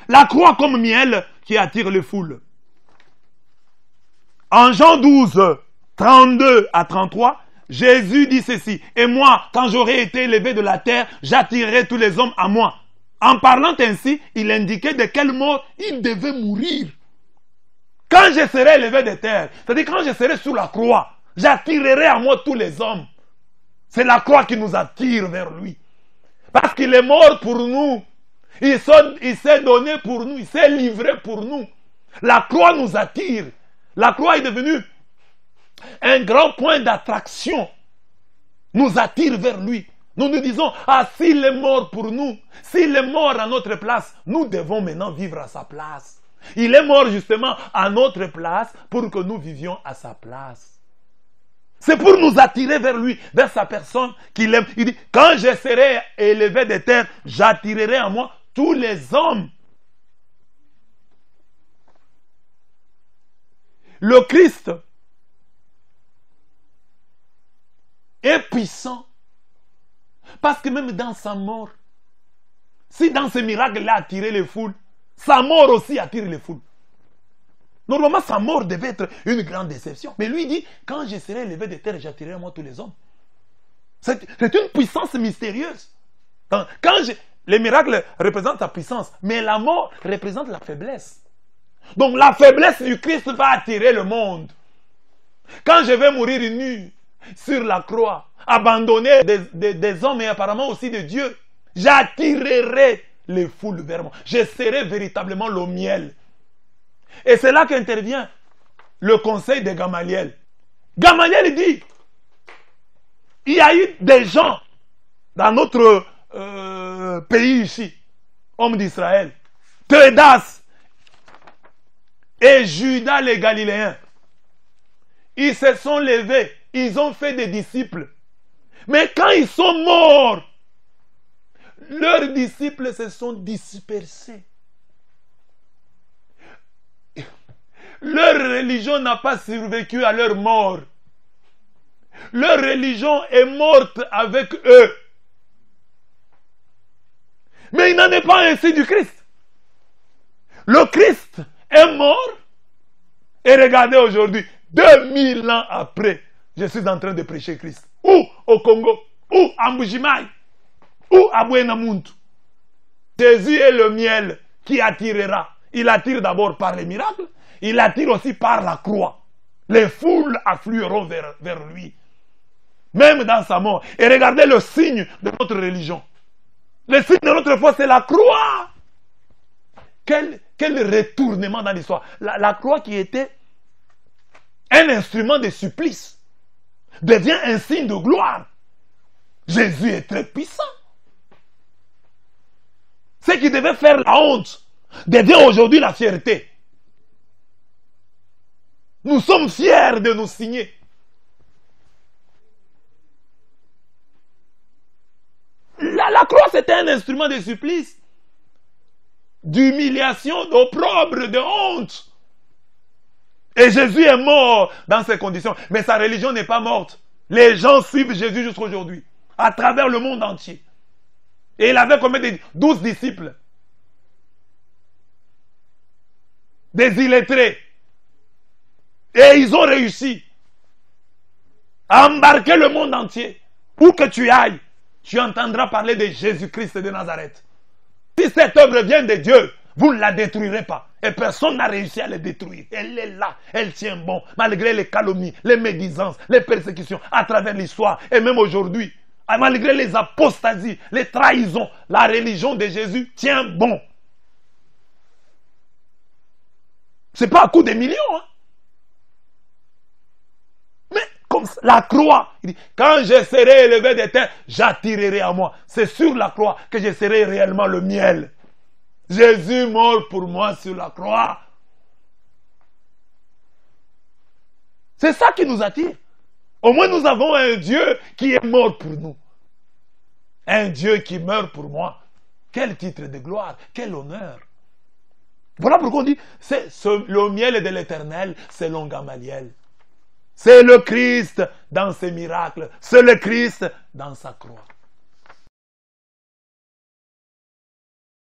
La croix comme miel qui attire les foules. En Jean 12, 32 à 33, Jésus dit ceci. Et moi, quand j'aurai été élevé de la terre, j'attirerai tous les hommes à moi. En parlant ainsi, il indiquait de quelle mort il devait mourir. Quand je serai élevé de terre, c'est-à-dire quand je serai sur la croix, j'attirerai à moi tous les hommes. C'est la croix qui nous attire vers lui. Parce qu'il est mort pour nous. Il s'est donné pour nous. Il s'est livré pour nous. La croix nous attire. La croix est devenue un grand point d'attraction. Nous attire vers lui. Nous nous disons, ah, s'il est mort pour nous, s'il est mort à notre place, nous devons maintenant vivre à sa place. Il est mort justement à notre place pour que nous vivions à sa place. C'est pour nous attirer vers lui, vers sa personne qu'il aime. Il dit, quand je serai élevé des terres, j'attirerai à moi tous les hommes. Le Christ est puissant. Parce que même dans sa mort, si dans ce miracle il a attiré les foules, sa mort aussi attire les foules. Normalement, sa mort devait être une grande déception. Mais lui dit, quand je serai élevé de terre, j'attirerai à moi tous les hommes. C'est une puissance mystérieuse. Les miracles représentent sa puissance, mais la mort représente la faiblesse. Donc la faiblesse du Christ va attirer le monde. Quand je vais mourir nu sur la croix, abandonné des hommes et apparemment aussi de Dieu, j'attirerai les foules vers moi. Je serai véritablement le miel. Et c'est là qu'intervient le conseil de Gamaliel. Gamaliel dit, il y a eu des gens dans notre pays ici, hommes d'Israël, Théodas et Judas les Galiléens. Ils se sont levés, ils ont fait des disciples. Mais quand ils sont morts, leurs disciples se sont dispersés. Leur religion n'a pas survécu à leur mort. Leur religion est morte avec eux. Mais il n'en est pas ainsi du Christ. Le Christ est mort. Et regardez aujourd'hui, 2000 ans après, je suis en train de prêcher Christ. Ou au Congo, ou à Mbujimaï, ou à Buenamuntu. Jésus est le miel qui attirera. Il attire d'abord par les miracles. Il attire aussi par la croix. Les foules afflueront vers lui. Même dans sa mort. Et regardez le signe de notre religion. Le signe de notre foi, c'est la croix. Quel retournement dans l'histoire. La croix qui était un instrument de supplice devient un signe de gloire. Jésus est très puissant. Ce qui devait faire la honte devient aujourd'hui la fierté. Nous sommes fiers de nous signer. La croix, c'était un instrument de supplice, d'humiliation, d'opprobre, de honte. Et Jésus est mort dans ces conditions. Mais sa religion n'est pas morte. Les gens suivent Jésus jusqu'à aujourd'hui, à travers le monde entier. Et il avait combien de 12 disciples? Des illettrés. Et ils ont réussi à embarquer le monde entier. Où que tu ailles, tu entendras parler de Jésus-Christ de Nazareth. Si cette œuvre vient de Dieu, vous ne la détruirez pas. Et personne n'a réussi à la détruire. Elle est là, elle tient bon, malgré les calomnies, les médisances, les persécutions, à travers l'histoire. Et même aujourd'hui, malgré les apostasies, les trahisons, la religion de Jésus tient bon. Ce n'est pas à coup de millions, hein. Comme la croix, il dit, quand je serai élevé des terres, j'attirerai à moi. C'est sur la croix que je serai réellement le miel. Jésus mort pour moi sur la croix. C'est ça qui nous attire. Au moins nous avons un Dieu qui est mort pour nous. Un Dieu qui meurt pour moi. Quel titre de gloire, quel honneur. Voilà pourquoi on dit, c'est le miel de l'Éternel selon Gamaliel. C'est le Christ dans ses miracles. C'est le Christ dans sa croix.